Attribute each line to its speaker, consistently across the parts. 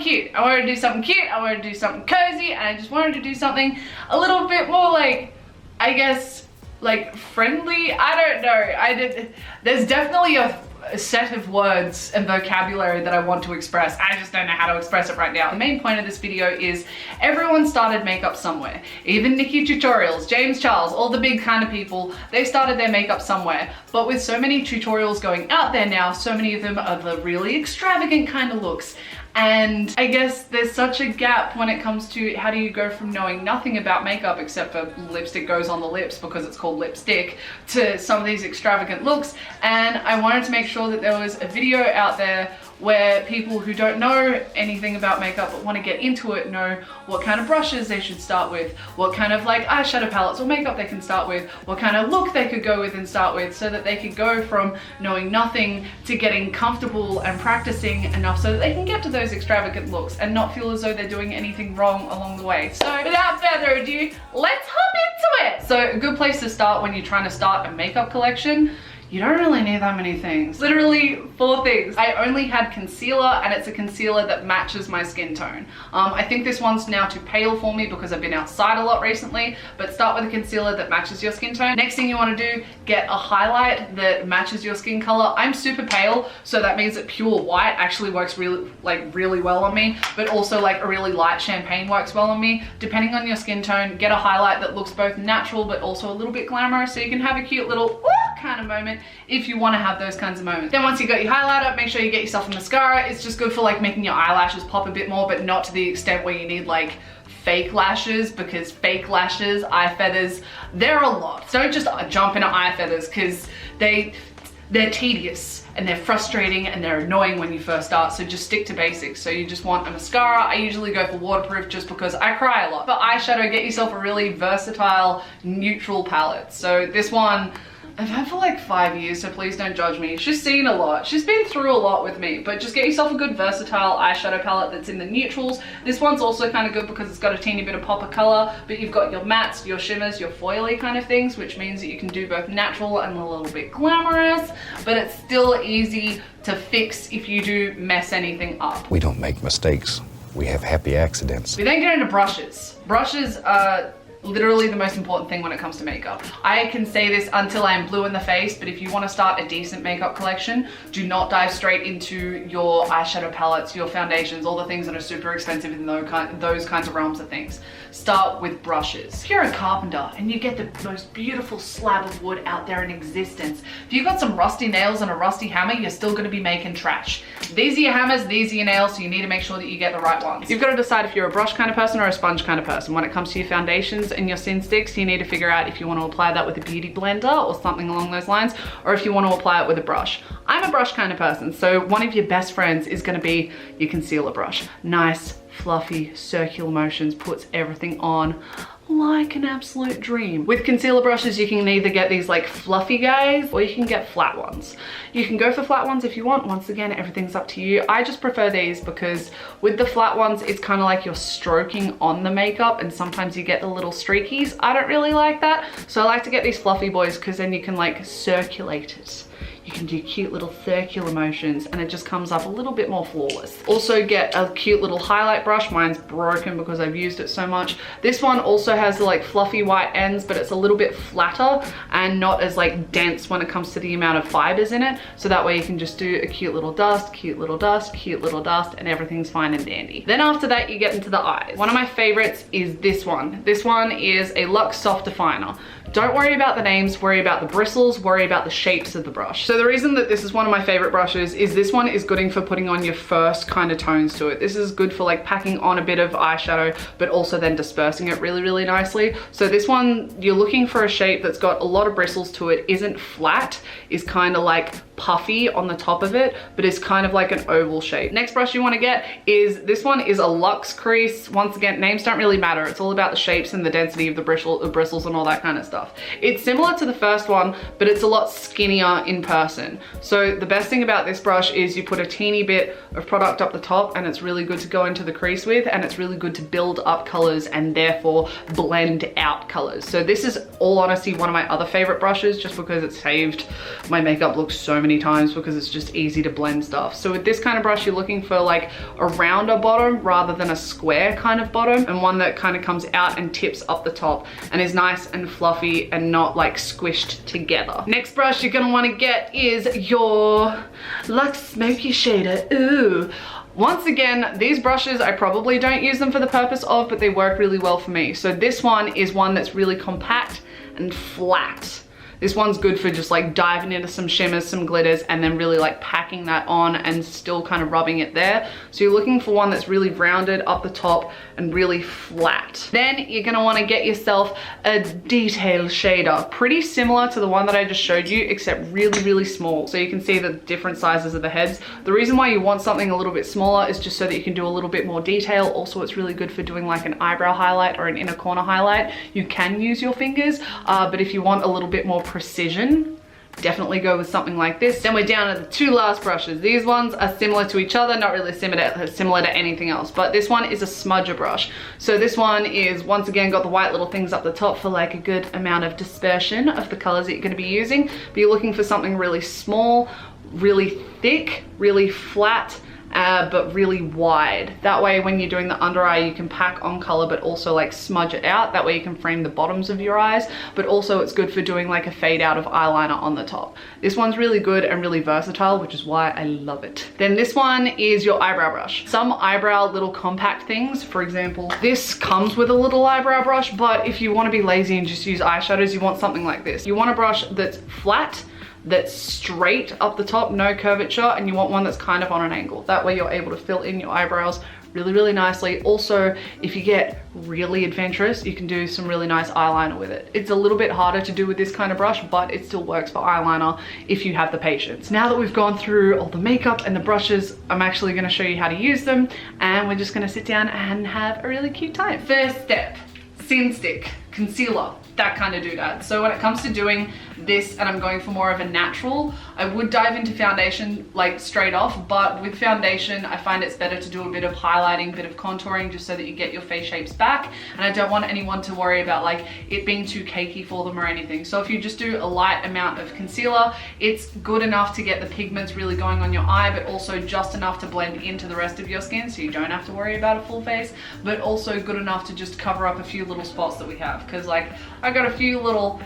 Speaker 1: cute. I wanted to do something cute. I wanted to do something cozy. And I just wanted to do something a little bit more like, I guess, like friendly. I don't know. There's definitely a set of words and vocabulary that I want to express. I just don't know how to express it right now. The main point of this video is everyone started makeup somewhere. Even Nikki Tutorials, James Charles, all the big kind of people, they started their makeup somewhere. But with so many tutorials going out there now, so many of them are the really extravagant kind of looks. And I guess there's such a gap when it comes to how do you go from knowing nothing about makeup except for lipstick goes on the lips because it's called lipstick to some of these extravagant looks. And I wanted to make sure that there was a video out there where people who don't know anything about makeup but want to get into it know what kind of brushes they should start with, what kind of like eyeshadow palettes or makeup they can start with, what kind of look they could go with and start with, so that they could go from knowing nothing to getting comfortable and practicing enough so that they can get to those extravagant looks and not feel as though they're doing anything wrong along the way. So without further ado, let's hop into it. So a good place to start when you're trying to start a makeup collection, you don't really need that many things. Literally 4 things. I only had concealer, and it's a concealer that matches my skin tone. I think this one's now too pale for me because I've been outside a lot recently, but start with a concealer that matches your skin tone. Next thing you want to do, get a highlight that matches your skin color. I'm super pale, so that means that pure white actually works really well on me, but also like a really light champagne works well on me. Depending on your skin tone, get a highlight that looks both natural but also a little bit glamorous, so you can have a cute little kind of moment if you want to have those kinds of moments. Then once you got your highlighter, make sure you get yourself a mascara. It's just good for like making your eyelashes pop a bit more, but not to the extent where you need like fake lashes, because fake lashes, eye feathers, they're a lot. Don't just jump into eye feathers because they're tedious and they're frustrating and they're annoying when you first start, so just stick to basics. So you just want a mascara. I usually go for waterproof just because I cry a lot. For eyeshadow, get yourself a really versatile neutral palette. So this one I've had for like 5 years, so please don't judge me. She's seen a lot. She's been through a lot with me, but just get yourself a good versatile eyeshadow palette that's in the neutrals. This one's also kind of good because it's got a teeny bit of pop of color, but you've got your mattes, your shimmers, your foily kind of things, which means that you can do both natural and a little bit glamorous, but it's still easy to fix if you do mess anything up.
Speaker 2: We don't make mistakes. We have happy accidents.
Speaker 1: We then get into brushes. Brushes are literally the most important thing when it comes to makeup. I can say this until I'm blue in the face, but if you want to start a decent makeup collection, do not dive straight into your eyeshadow palettes, your foundations, all the things that are super expensive in those kinds of realms of things. Start with brushes. If you're a carpenter and you get the most beautiful slab of wood out there in existence, if you've got some rusty nails and a rusty hammer, you're still going to be making trash. These are your hammers, these are your nails, so you need to make sure that you get the right ones. You've got to decide if you're a brush kind of person or a sponge kind of person. When it comes to your foundations and your sin sticks, you need to figure out if you want to apply that with a beauty blender or something along those lines, or if you want to apply it with a brush. I'm a brush kind of person, so one of your best friends is going to be your concealer brush. Nice, fluffy, circular motions, puts everything on like an absolute dream. With concealer brushes, you can either get these like fluffy guys or you can get flat ones. You can go for flat ones if you want. Once again, everything's up to you. I just prefer these because with the flat ones, it's kind of like you're stroking on the makeup and sometimes you get the little streakies. I don't really like that. So I like to get these fluffy boys because then you can like circulate it. You can do cute little circular motions and it just comes up a little bit more flawless. Also get a cute little highlight brush. Mine's broken because I've used it so much. This one also has the like fluffy white ends, but it's a little bit flatter and not as like dense when it comes to the amount of fibers in it. So that way you can just do a cute little dust, cute little dust, cute little dust, and everything's fine and dandy. Then after that, you get into the eyes. One of my favorites is this one. This one is a Luxe Soft Definer. Don't worry about the names, worry about the bristles, worry about the shapes of the brush. So the reason that this is one of my favorite brushes is this one is good for putting on your first kind of tones to it. This is good for like packing on a bit of eyeshadow, but also then dispersing it really, really nicely. So this one, you're looking for a shape that's got a lot of bristles to it, isn't flat, is kind of like puffy on the top of it, but it's kind of like an oval shape. Next brush you want to get is, this one is a Luxe Crease. Once again, names don't really matter. It's all about the shapes and the density of the bristles and all that kind of stuff. stuff. It's similar to the first one, but it's a lot skinnier in person. So the best thing about this brush is you put a teeny bit of product up the top and it's really good to go into the crease with, and it's really good to build up colors and therefore blend out colors. So this is, all honesty, one of my other favorite brushes, just because it saved my makeup look so many times, because it's just easy to blend stuff. So with this kind of brush, you're looking for like a rounder bottom rather than a square kind of bottom, and one that kind of comes out and tips up the top and is nice and fluffy and not like squished together. Next brush you're gonna want to get is your Luxe Smoky Shader. Ooh. Once again, these brushes, I probably don't use them for the purpose of, but they work really well for me. So this one is one that's really compact and flat. This one's good for just like diving into some shimmers, some glitters, and then really like packing that on and still kind of rubbing it there. So you're looking for one that's really rounded up the top and really flat. Then you're gonna wanna get yourself a detail shader, pretty similar to the one that I just showed you, except really, really small. So you can see the different sizes of the heads. The reason why you want something a little bit smaller is just so that you can do a little bit more detail. Also, it's really good for doing like an eyebrow highlight or an inner corner highlight. You can use your fingers, but if you want a little bit more precision, definitely go with something like this. Then we're down to the two last brushes. These ones are similar to each other, not really similar to anything else, but this one is a smudger brush. So this one is, once again, got the white little things up the top for like a good amount of dispersion of the colors that you're gonna be using, but you're looking for something really small, really thick, really flat, but really wide. That way when you're doing the under eye, you can pack on color, but also like smudge it out. That way you can frame the bottoms of your eyes, but also it's good for doing like a fade out of eyeliner on the top. This one's really good and really versatile, which is why I love it. Then this one is your eyebrow brush. Some eyebrow little compact things, for example, this comes with a little eyebrow brush, but if you want to be lazy and just use eyeshadows, you want something like this. You want a brush that's flat, that's straight up the top, no curvature, and you want one that's kind of on an angle. That way you're able to fill in your eyebrows really, really nicely. Also, if you get really adventurous, you can do some really nice eyeliner with it. It's a little bit harder to do with this kind of brush, but it still works for eyeliner if you have the patience. Now that we've gone through all the makeup and the brushes, I'm actually gonna show you how to use them, and we're just gonna sit down and have a really cute time. First step, Sin Stick, concealer, that kind of doodad. So when it comes to doing this, and I'm going for more of a natural, I would dive into foundation like straight off, but with foundation I find it's better to do a bit of highlighting, a bit of contouring, just so that you get your face shapes back, and I don't want anyone to worry about like it being too cakey for them or anything. So if you just do a light amount of concealer, it's good enough to get the pigments really going on your eye, but also just enough to blend into the rest of your skin, so you don't have to worry about a full face, but also good enough to just cover up a few little spots that we have, because like I got a few little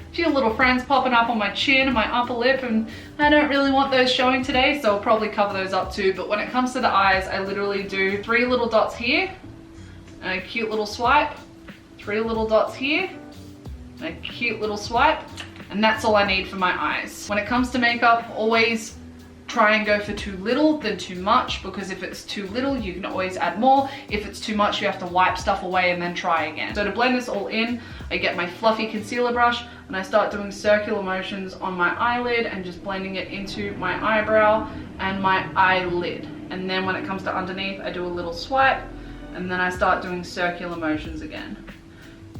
Speaker 1: friends popping up on my chin and my upper lip, and I don't really want those showing today, so I'll probably cover those up too. But when it comes to the eyes, I literally do 3 little dots here and a cute little swipe, 3 little dots here and a cute little swipe, and that's all I need for my eyes. When it comes to makeup, always try and go for too little than too much, because if it's too little, you can always add more. If it's too much, you have to wipe stuff away and then try again. So to blend this all in, I get my fluffy concealer brush and I start doing circular motions on my eyelid and just blending it into my eyebrow and my eyelid. And then when it comes to underneath, I do a little swipe and then I start doing circular motions again.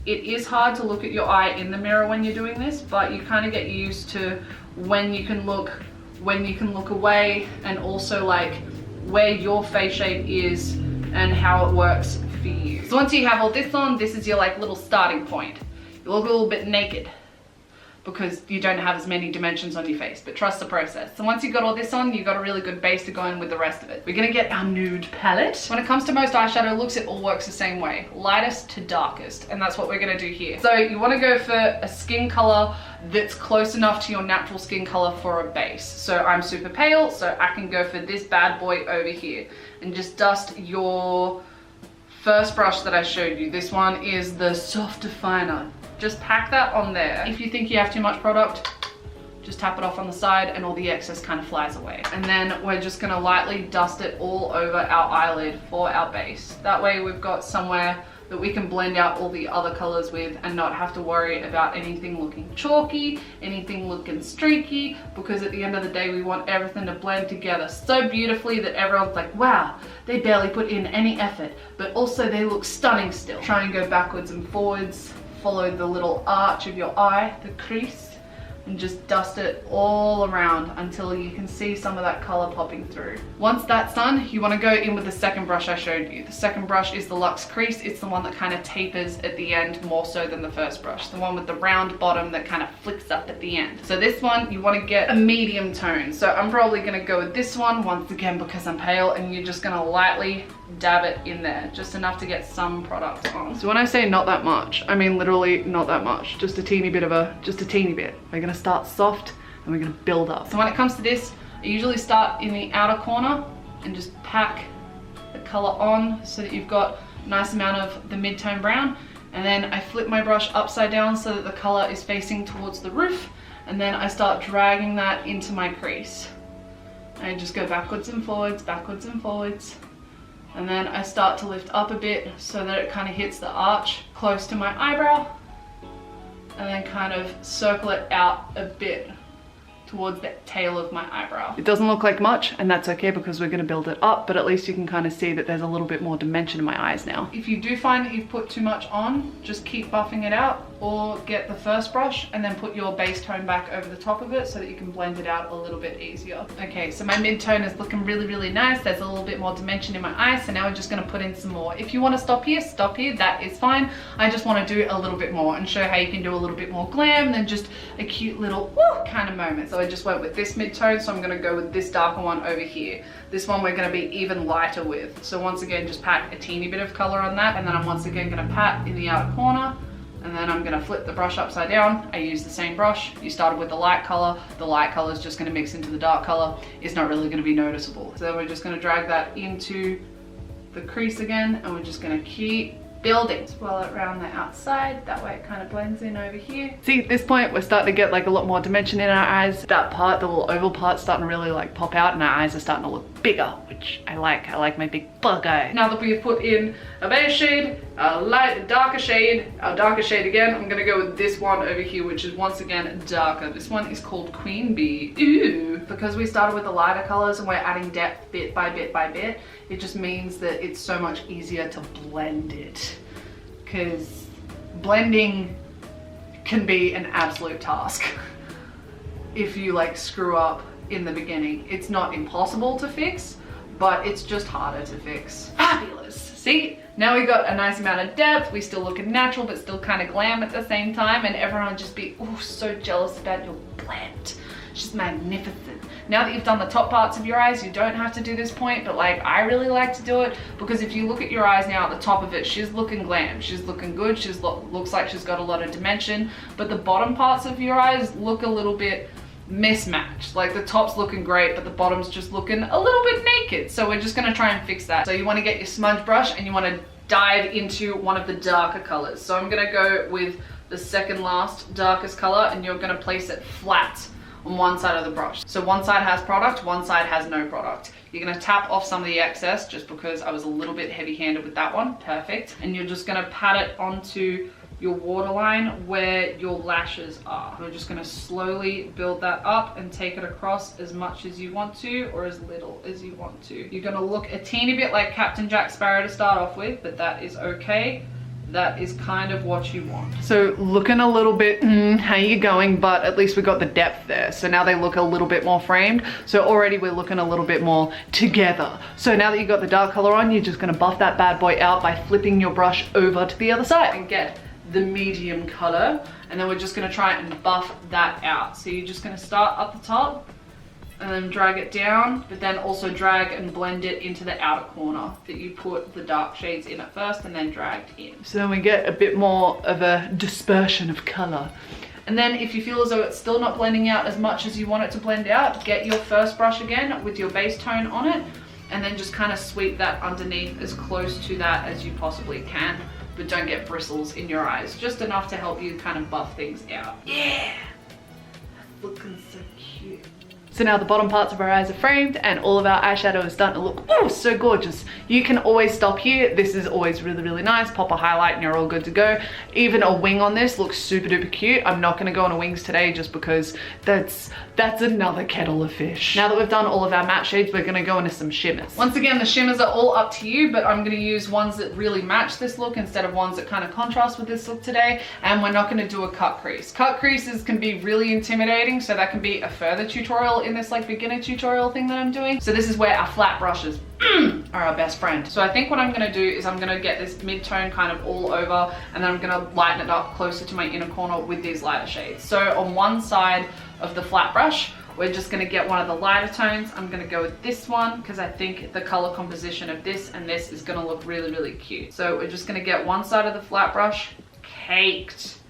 Speaker 1: It is hard to look at your eye in the mirror when you're doing this, but you kind of get used to when you can look away, and also like where your face shape is and how it works for you. So once you have all this on, this is your like little starting point. You look a little bit naked because you don't have as many dimensions on your face, but trust the process. So once you've got all this on, you've got a really good base to go in with the rest of it. We're gonna get our nude palette. When it comes to most eyeshadow looks, it all works the same way, lightest to darkest, and that's what we're gonna do here. So you wanna go for a skin color that's close enough to your natural skin color for a base. So I'm super pale, so I can go for this bad boy over here and just dust your first brush that I showed you. This one is the soft definer. Just pack that on there. If you think you have too much product, just tap it off on the side and all the excess kind of flies away. And then we're just gonna lightly dust it all over our eyelid for our base. That way we've got somewhere that we can blend out all the other colors with and not have to worry about anything looking chalky, anything looking streaky, because at the end of the day, we want everything to blend together so beautifully that everyone's like, wow, they barely put in any effort, but also they look stunning still. Try and go backwards and forwards follow the little arch of your eye, the crease, and just dust it all around until you can see some of that color popping through. Once that's done, you want to go in with the second brush I showed you. The second brush is the Luxe Crease. It's the one that kind of tapers at the end more so than the first brush. The one with the round bottom that kind of flicks up at the end. So this one, you want to get a medium tone. So I'm probably going to go with this one once again because I'm pale, and you're just going to lightly dab it in there, just enough to get some product on. So when I say not that much, I mean literally not that much, just a teeny bit. We're gonna start soft and we're gonna build up. So when it comes to this, I usually start in the outer corner and just pack the color on so that you've got a nice amount of the mid-tone brown, and then I flip my brush upside down so that the color is facing towards the roof, and then I start dragging that into my crease. I just go backwards and forwards, and then I start to lift up a bit so that it kind of hits the arch close to my eyebrow, and then kind of circle it out a bit towards the tail of my eyebrow. It doesn't look like much, and that's okay because we're gonna build it up, but at least you can kind of see that there's a little bit more dimension in my eyes now. If you do find that you've put too much on, just keep buffing it out, or get the first brush and then put your base tone back over the top of it so that you can blend it out a little bit easier. Okay, so my mid-tone is looking really, really nice. There's a little bit more dimension in my eyes, so now we're just gonna put in some more. If you wanna stop here, that is fine. I just wanna do a little bit more and show how you can do a little bit more glam than just a cute little woo kind of moment. So I just went with this mid-tone, so I'm gonna go with this darker one over here. This one we're gonna be even lighter with. So once again, just pack a teeny bit of color on that, and then I'm once again gonna pat in the outer corner, and then I'm gonna flip the brush upside down. I use the same brush. You started with the light color. The light color is just gonna mix into the dark color. It's not really gonna be noticeable. So we're just gonna drag that into the crease again, and we're just gonna keep building. Swirl it around the outside, that way it kind of blends in over here. See, at this point we're starting to get like a lot more dimension in our eyes. That part, the little oval part, starting to really like pop out, and our eyes are starting to look bigger, which I like. I like my big bug eye. Now that we've put in a base shade, a darker shade again, I'm gonna go with this one over here, which is once again darker. This one is called Queen Bee. Ooh. Because we started with the lighter colors and we're adding depth bit by bit by bit, it just means that it's so much easier to blend it. Because blending can be an absolute task if you like screw up in the beginning. It's not impossible to fix, but it's just harder to fix. Fabulous. See, now we got a nice amount of depth. We still looking natural, but still kind of glam at the same time, and everyone would just be so jealous about your blend. It's just magnificent. Now that you've done the top parts of your eyes, you don't have to do this point, but like I really like to do it because if you look at your eyes now at the top of it, she's looking glam, she's looking good, she's looks like she's got a lot of dimension, but the bottom parts of your eyes look a little bit mismatched. Like the top's looking great, but the bottom's just looking a little bit naked. So we're just gonna try and fix that. So you wanna get your smudge brush and you wanna dive into one of the darker colors. So I'm gonna go with the second last darkest color, and you're gonna place it flat on one side of the brush. So one side has product, one side has no product. You're gonna tap off some of the excess just because I was a little bit heavy-handed with that one. Perfect. And you're just gonna pat it onto your waterline where your lashes are. We're just gonna slowly build that up and take it across as much as you want to or as little as you want to. You're gonna look a teeny bit like Captain Jack Sparrow to start off with, but that is okay. That is kind of what you want. So looking a little bit, how you going? But at least we got the depth there. So now they look a little bit more framed. So already we're looking a little bit more together. So now that you got the dark color on, you're just gonna buff that bad boy out by flipping your brush over to the other side and get the medium color. And then we're just gonna try and buff that out. So you're just gonna start up the top and then drag it down, but then also drag and blend it into the outer corner that you put the dark shades in at first and then dragged in. So then we get a bit more of a dispersion of color. And then if you feel as though it's still not blending out as much as you want it to blend out, get your first brush again with your base tone on it, and then just kind of sweep that underneath as close to that as you possibly can, but don't get bristles in your eyes, just enough to help you kind of buff things out. Yeah, looking so cute. So now the bottom parts of our eyes are framed and all of our eyeshadow is starting to look, oh, so gorgeous. You can always stop here. This is always really, really nice. Pop a highlight and you're all good to go. Even a wing on this looks super duper cute. I'm not gonna go on a wings today just because that's another kettle of fish. Now that we've done all of our matte shades, we're gonna go into some shimmers. Once again, the shimmers are all up to you, but I'm gonna use ones that really match this look instead of ones that kind of contrast with this look today. And we're not gonna do a cut crease. Cut creases can be really intimidating, so that can be a further tutorial in this like beginner tutorial thing that I'm doing. So this is where our flat brushes are our best friend. So I think what I'm gonna do is I'm gonna get this mid-tone kind of all over, and then I'm gonna lighten it up closer to my inner corner with these lighter shades. So on one side of the flat brush, we're just gonna get one of the lighter tones. I'm gonna go with this one because I think the color composition of this and this is gonna look really, really cute. So we're just gonna get one side of the flat brush caked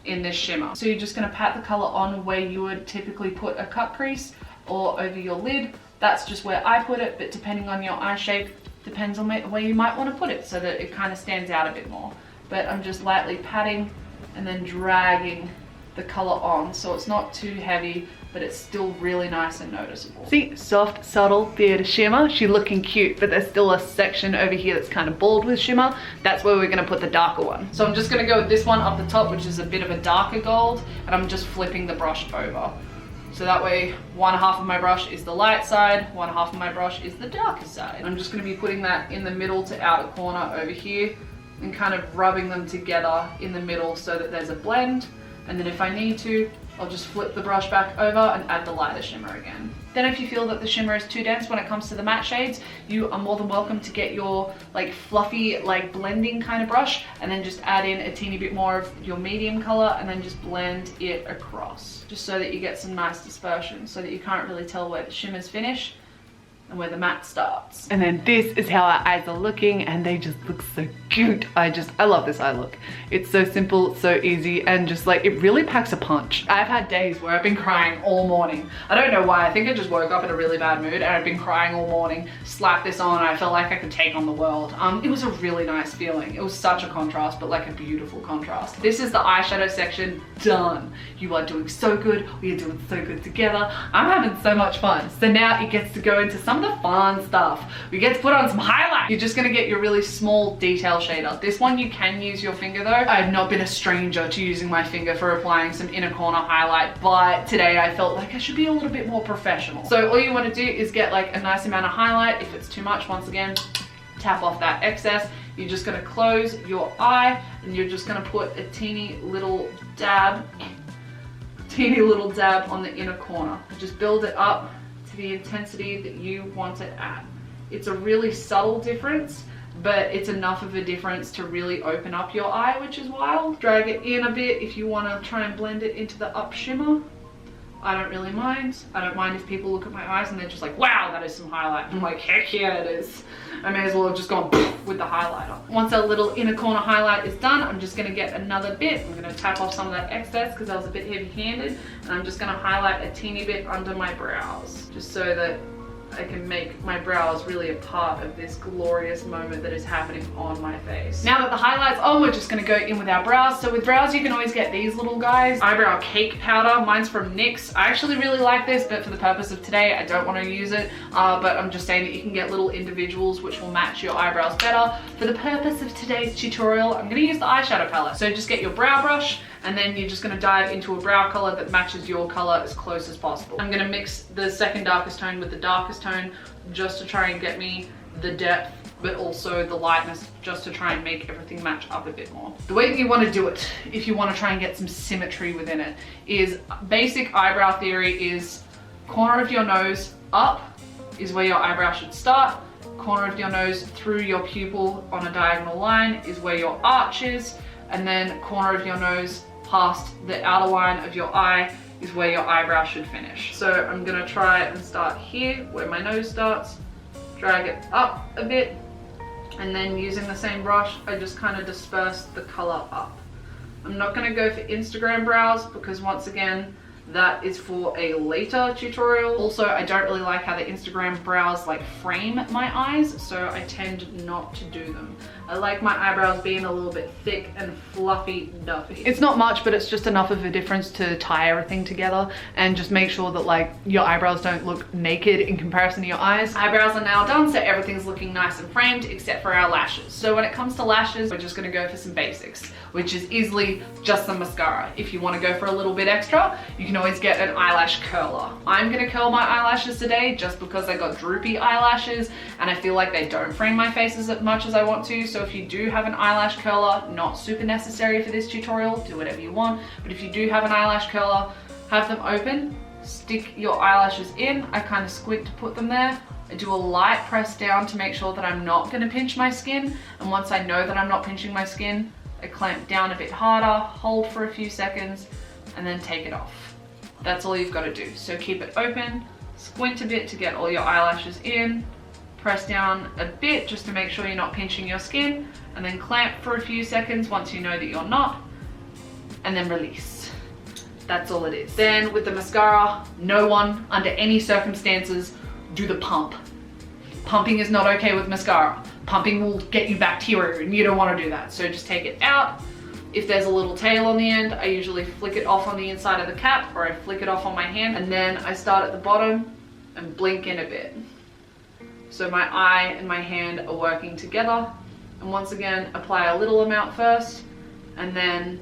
Speaker 1: in this shimmer. So you're just gonna pat the color on where you would typically put a cut crease or over your lid. That's just where I put it, but depending on your eye shape, depends on where you might want to put it so that it kind of stands out a bit more. But I'm just lightly patting and then dragging the color on so it's not too heavy, but it's still really nice and noticeable. See, soft, subtle theater shimmer. She's looking cute, but there's still a section over here that's kind of bald with shimmer. That's where we're gonna put the darker one. So I'm just gonna go with this one up the top, which is a bit of a darker gold, and I'm just flipping the brush over. So that way, one half of my brush is the light side, one half of my brush is the darker side. I'm just gonna be putting that in the middle to outer corner over here and kind of rubbing them together in the middle so that there's a blend. And then if I need to, I'll just flip the brush back over and add the lighter shimmer again. Then if you feel that the shimmer is too dense when it comes to the matte shades, you are more than welcome to get your like fluffy, like blending kind of brush and then just add in a teeny bit more of your medium color and then just blend it across. Just so that you get some nice dispersion so that you can't really tell where the shimmers finish and where the matte starts. And then this is how our eyes are looking and they just look so cute. I love this eye look. It's so simple, so easy, and just like, it really packs a punch. I've had days where I've been crying all morning. I don't know why, I think I just woke up in a really bad mood and I've been crying all morning, slapped this on, and I felt like I could take on the world. It was a really nice feeling. It was such a contrast, but like a beautiful contrast. This is the eyeshadow section done. You are doing so good, we are doing so good together. I'm having so much fun. So now it gets to go into some of the fun stuff. We get to put on some highlight. You're just gonna get your really small detail shader. This one you can use your finger though. I've not been a stranger to using my finger for applying some inner corner highlight, but today I felt like I should be a little bit more professional. So all you wanna do is get like a nice amount of highlight. If it's too much, once again, tap off that excess. You're just gonna close your eye and you're just gonna put a teeny little dab on the inner corner. Just build it up to the intensity that you want it at. It's a really subtle difference, but it's enough of a difference to really open up your eye, which is wild. Drag it in a bit if you want to try and blend it into the up shimmer. I don't really mind. I don't mind if people look at my eyes and they're just like, wow, that is some highlight. I'm like, heck yeah, it is. I may as well have just gone with the highlighter. Once our little inner corner highlight is done, I'm just gonna get another bit. I'm gonna tap off some of that excess because I was a bit heavy-handed, and I'm just gonna highlight a teeny bit under my brows, just so that I can make my brows really a part of this glorious moment that is happening on my face. Now that the highlight's on, we're just gonna go in with our brows. So with brows, you can always get these little guys. Eyebrow cake powder, mine's from NYX. I actually really like this, but for the purpose of today, I don't wanna use it. But I'm just saying that you can get little individuals which will match your eyebrows better. For the purpose of today's tutorial, I'm gonna use the eyeshadow palette. So just get your brow brush, and then you're just gonna dive into a brow color that matches your color as close as possible. I'm gonna mix the second darkest tone with the darkest tone just to try and get me the depth, but also the lightness, just to try and make everything match up a bit more. The way that you wanna do it, if you wanna try and get some symmetry within it, is basic eyebrow theory is corner of your nose up is where your eyebrow should start, corner of your nose through your pupil on a diagonal line is where your arch is, and then corner of your nose past the outer line of your eye is where your eyebrow should finish. So I'm gonna try and start here where my nose starts, drag it up a bit, and then using the same brush, I just kind of disperse the color up. I'm not gonna go for Instagram brows because once again, that is for a later tutorial. Also, I don't really like how the Instagram brows like frame my eyes, so I tend not to do them. I like my eyebrows being a little bit thick and fluffy duffy. It's not much, but it's just enough of a difference to tie everything together and just make sure that like your eyebrows don't look naked in comparison to your eyes. Eyebrows are now done, so everything's looking nice and framed except for our lashes. So when it comes to lashes, we're just gonna go for some basics, which is easily just some mascara. If you wanna go for a little bit extra, you can always get an eyelash curler. I'm gonna curl my eyelashes today just because I got droopy eyelashes and I feel like they don't frame my face as much as I want to. So if you do have an eyelash curler, not super necessary for this tutorial, do whatever you want. But if you do have an eyelash curler, have them open, stick your eyelashes in. I kind of squint to put them there. I do a light press down to make sure that I'm not gonna pinch my skin. And once I know that I'm not pinching my skin, I clamp down a bit harder, hold for a few seconds, and then take it off. That's all you've got to do. So keep it open, squint a bit to get all your eyelashes in, press down a bit just to make sure you're not pinching your skin, and then clamp for a few seconds once you know that you're not, and then release. That's all it is. Then with the mascara, no one under any circumstances do the pump. Pumping is not okay with mascara. Pumping will get you bacteria and you don't want to do that. So just take it out. If there's a little tail on the end, I usually flick it off on the inside of the cap, or I flick it off on my hand, and then I start at the bottom and blink in a bit. So my eye and my hand are working together. And once again, apply a little amount first, and then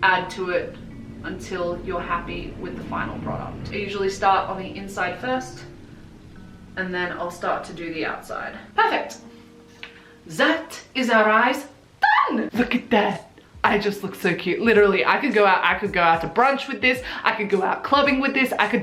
Speaker 1: add to it until you're happy with the final product. I usually start on the inside first, and then I'll start to do the outside. Perfect. That is our eyes done. Look at that. I just look so cute. Literally, I could go out to brunch with this. I could go out clubbing with this. I could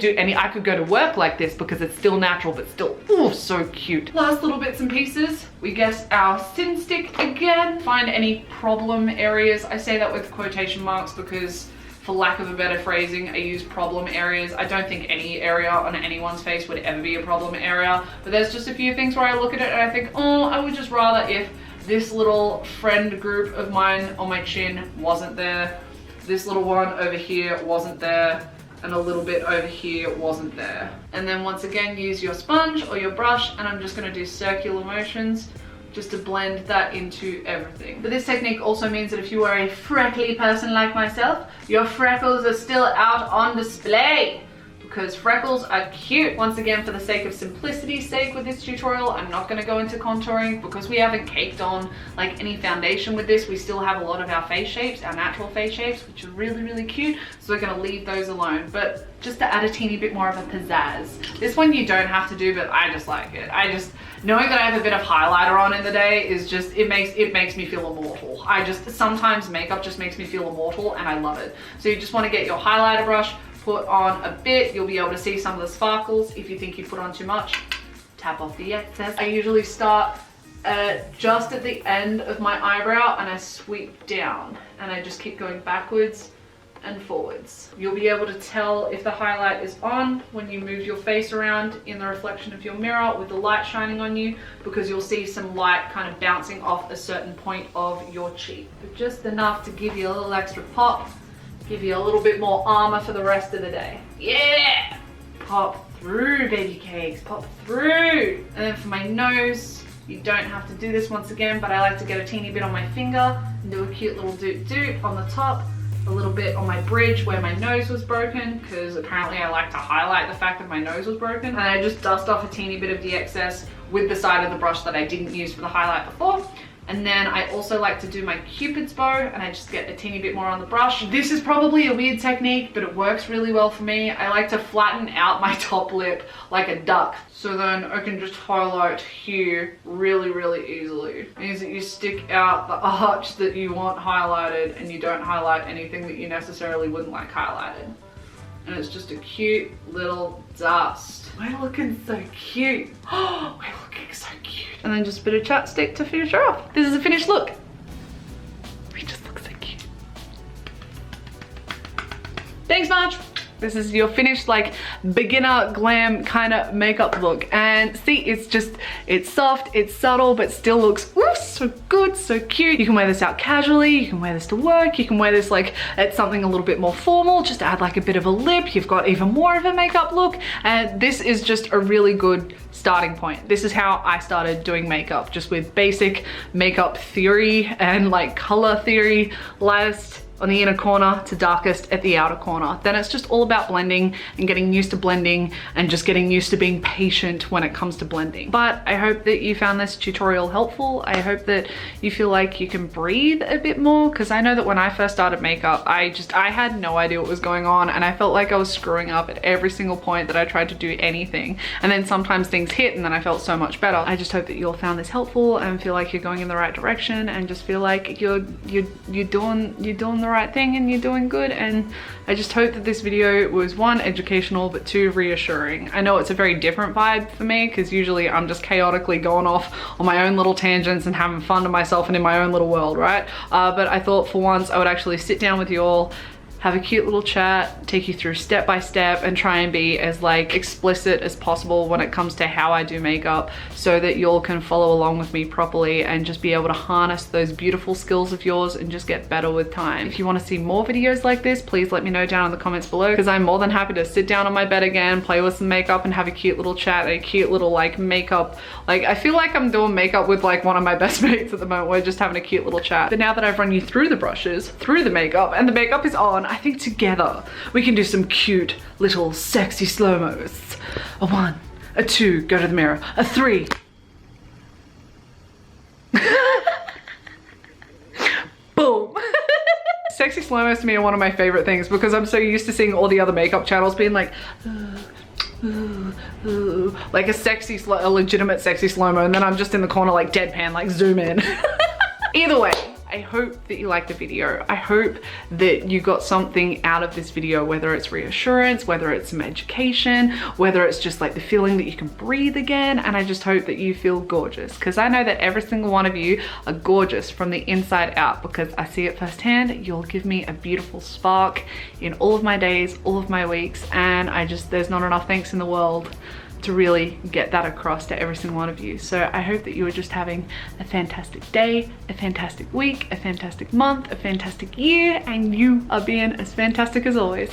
Speaker 1: go to work like this because it's still natural, but still, oh, so cute. Last little bits and pieces. We get our sin stick again. Find any problem areas. I say that with quotation marks because for lack of a better phrasing, I use problem areas. I don't think any area on anyone's face would ever be a problem area, but there's just a few things where I look at it and I think, oh, I would just rather if this little friend group of mine on my chin wasn't there, this little one over here wasn't there, and a little bit over here wasn't there. And then once again, use your sponge or your brush, and I'm just gonna do circular motions just to blend that into everything. But this technique also means that if you are a freckly person like myself, your freckles are still out on display, because freckles are cute. Once again, for the sake of simplicity's sake with this tutorial, I'm not gonna go into contouring because we haven't caked on like any foundation with this. We still have a lot of our face shapes, our natural face shapes, which are really, really cute. So we're gonna leave those alone. But just to add a teeny bit more of a pizzazz. This one you don't have to do, but I just like it. Knowing that I have a bit of highlighter on in the day is just, it makes me feel immortal. Sometimes makeup just makes me feel immortal and I love it. So you just wanna get your highlighter brush, put on a bit. You'll be able to see some of the sparkles. If you think you put on too much, tap off the excess. I usually start just at the end of my eyebrow and I sweep down and I just keep going backwards and forwards. You'll be able to tell if the highlight is on when you move your face around in the reflection of your mirror with the light shining on you, because you'll see some light kind of bouncing off a certain point of your cheek. But just enough to give you a little extra pop, give you a little bit more armor for the rest of the day. Yeah! Pop through, baby cakes, pop through. And then for my nose, you don't have to do this once again, but I like to get a teeny bit on my finger and do a cute little doot doot on the top, a little bit on my bridge where my nose was broken, because apparently I like to highlight the fact that my nose was broken. And I just dust off a teeny bit of the excess with the side of the brush that I didn't use for the highlight before. And then I also like to do my Cupid's bow, and I just get a teeny bit more on the brush. This is probably a weird technique, but it works really well for me. I like to flatten out my top lip like a duck. So then I can just highlight here really, really easily. It means that you stick out the arch that you want highlighted and you don't highlight anything that you necessarily wouldn't like highlighted. And it's just a cute little dust. We're looking so cute. Oh, we're looking so cute. And then just a bit of chapstick to finish her off. This is a finished look. We just look so cute. Thanks, Marge. This is your finished like beginner glam kind of makeup look. And see, it's soft, it's subtle, but still looks so good, so cute. You can wear this out casually, you can wear this to work, you can wear this like at something a little bit more formal, just add like a bit of a lip, you've got even more of a makeup look. And this is just a really good starting point. This is how I started doing makeup, just with basic makeup theory and like color theory, lightest on the inner corner to darkest at the outer corner. Then it's just all about blending and getting used to blending and just getting used to being patient when it comes to blending. But I hope that you found this tutorial helpful. I hope that you feel like you can breathe a bit more, because I know that when I first started makeup, I had no idea what was going on, and I felt like I was screwing up at every single point that I tried to do anything. And then sometimes things hit and then I felt so much better. I just hope that you all found this helpful and feel like you're going in the right direction and just feel like you're doing the right thing and you're doing good. And I just hope that this video was, one, educational, but two, reassuring. I know it's a very different vibe for me, because usually I'm just chaotically going off on my own little tangents and having fun to myself and in my own little world, right? But I thought for once I would actually sit down with you all, have a cute little chat, take you through step by step, and try and be as like explicit as possible when it comes to how I do makeup, so that you all can follow along with me properly and just be able to harness those beautiful skills of yours and just get better with time. If you want to see more videos like this, please let me know down in the comments below, because I'm more than happy to sit down on my bed again, play with some makeup, and have a cute little chat, a cute little like makeup. Like, I feel like I'm doing makeup with like one of my best mates at the moment. We're just having a cute little chat. But now that I've run you through the brushes, through the makeup, and the makeup is on, I think together we can do some cute little sexy slow-mos. A 1, a 2, go to the mirror, a 3. Boom. Sexy slow-mos to me are one of my favorite things, because I'm so used to seeing all the other makeup channels being like, like a legitimate sexy slow-mo, and then I'm just in the corner like deadpan, like zoom in. Either way, I hope that you liked the video. I hope that you got something out of this video, whether it's reassurance, whether it's some education, whether it's just like the feeling that you can breathe again. And I just hope that you feel gorgeous, because I know that every single one of you are gorgeous from the inside out, because I see it firsthand. You'll give me a beautiful spark in all of my days, all of my weeks, and there's not enough thanks in the world to really get that across to every single one of you. So I hope that you are just having a fantastic day, a fantastic week, a fantastic month, a fantastic year, and you are being as fantastic as always.